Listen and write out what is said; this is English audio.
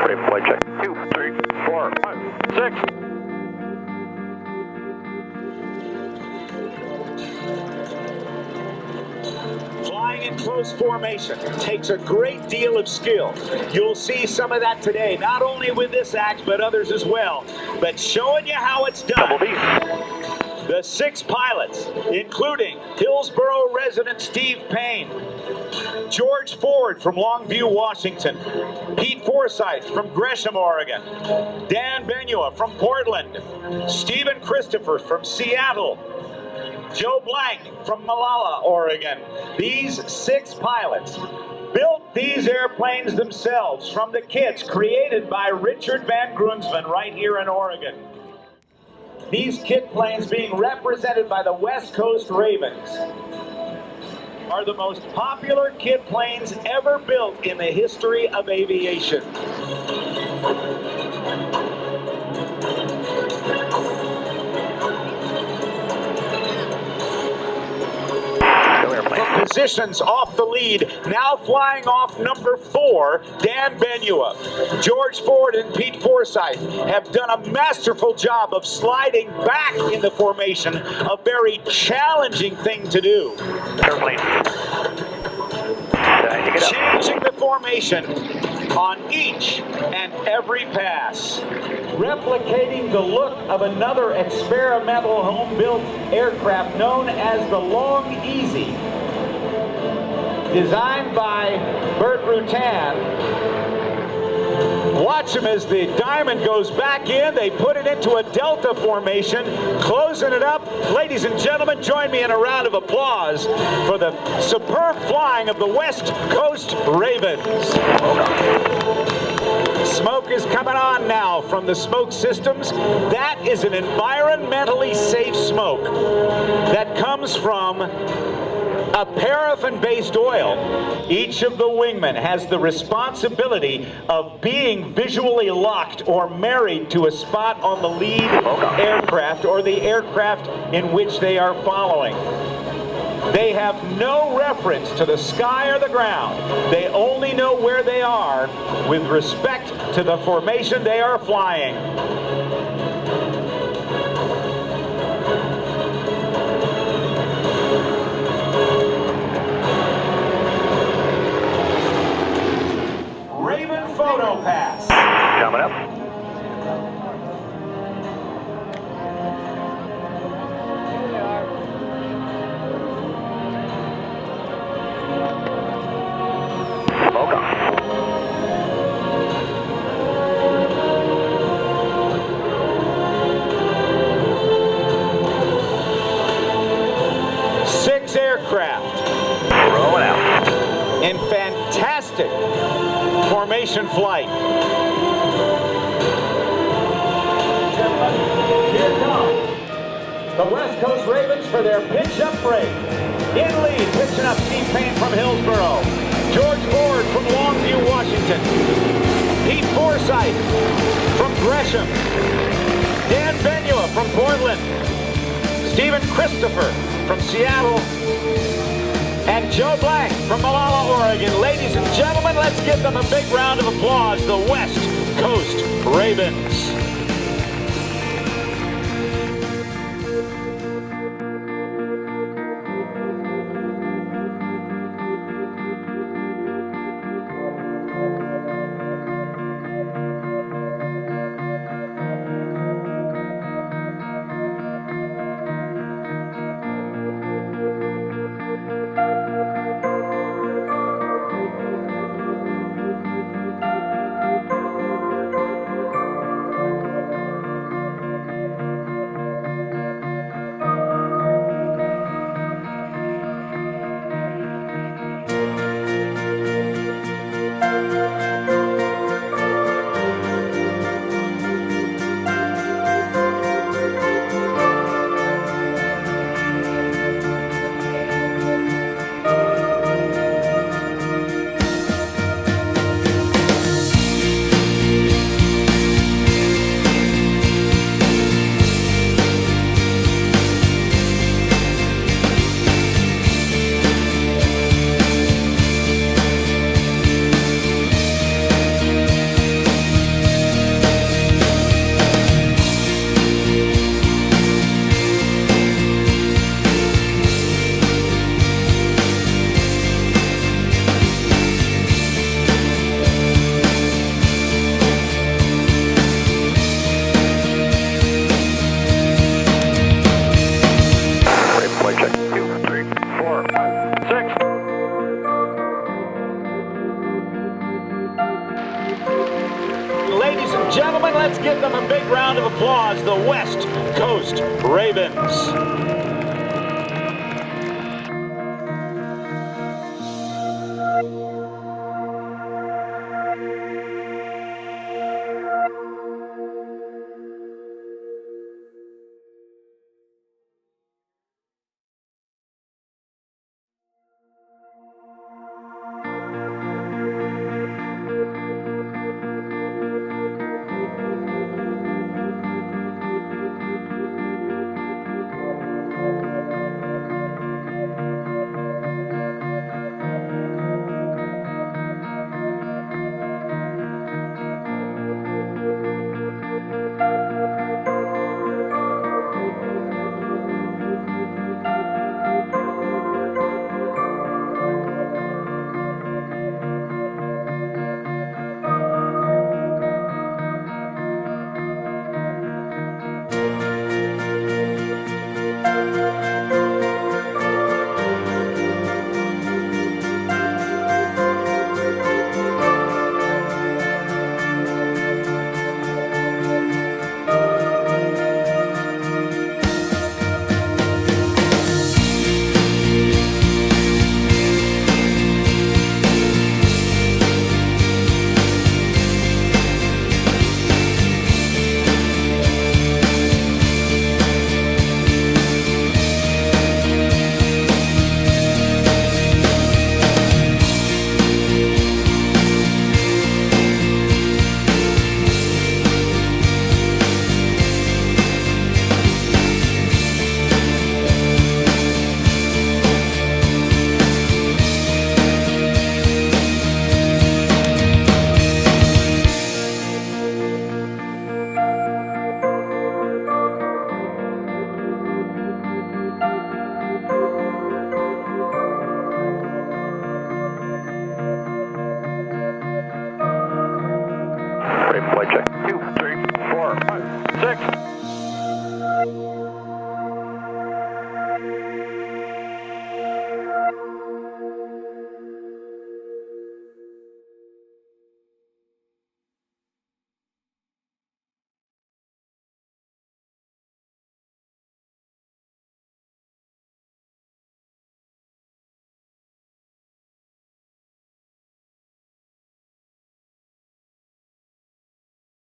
Ready for flight check. 2, 3, 4, 5, 6. Flying in close formation takes a great deal of skill. You'll see some of that today, not only with this act, but others as well. But showing you how it's done. The 6 pilots, including Hillsborough resident Steve Payne, George Ford from Longview, Washington, Pete Forsyth from Gresham, Oregon, Dan Benua from Portland, Stephen Christoper from Seattle, Joe Blank from Malala, Oregon. These 6 pilots built these airplanes themselves from the kits created by Richard Van Grunsven right here in Oregon. These kit planes, being represented by the West Coast Ravens, are the most popular kit planes ever built in the history of aviation. Positions off the lead, now flying off number 4, Dan Benua. George Ford and Pete Forsyth have done a masterful job of sliding back in the formation, a very challenging thing to do. Airplane. Changing the formation on each and every pass. Replicating the look of another experimental home-built aircraft known as the Long Easy, designed by Bert Rutan. Watch them as the diamond goes back in. They put it into a delta formation, closing it up. Ladies and gentlemen, join me in a round of applause for the superb flying of the West Coast Ravens. Smoke is coming on now from the smoke systems. That is an environmentally safe smoke that comes from a paraffin-based oil. Each of the wingmen has the responsibility of being visually locked or married to a spot on the lead aircraft or the aircraft in which they are following. They have no reference to the sky or the ground. They only know where they are with respect to the formation they are flying. Raven photo pass. Coming up. Smoke on. Six aircraft. Rolling out. In fantastic formation flight. Here comes the West Coast Ravens for their pitch-up break. In lead, pitching up Steve Payne from Hillsborough, George Ford from Longview, Washington, Pete Forsyth from Gresham, Dan Benua from Portland, Stephen Christoper from Seattle, and Joe Blank from Malala, Oregon. Ladies and gentlemen, let's give them a big round of applause, the West Coast Ravens. Let's give them a big round of applause, the West Coast Ravens.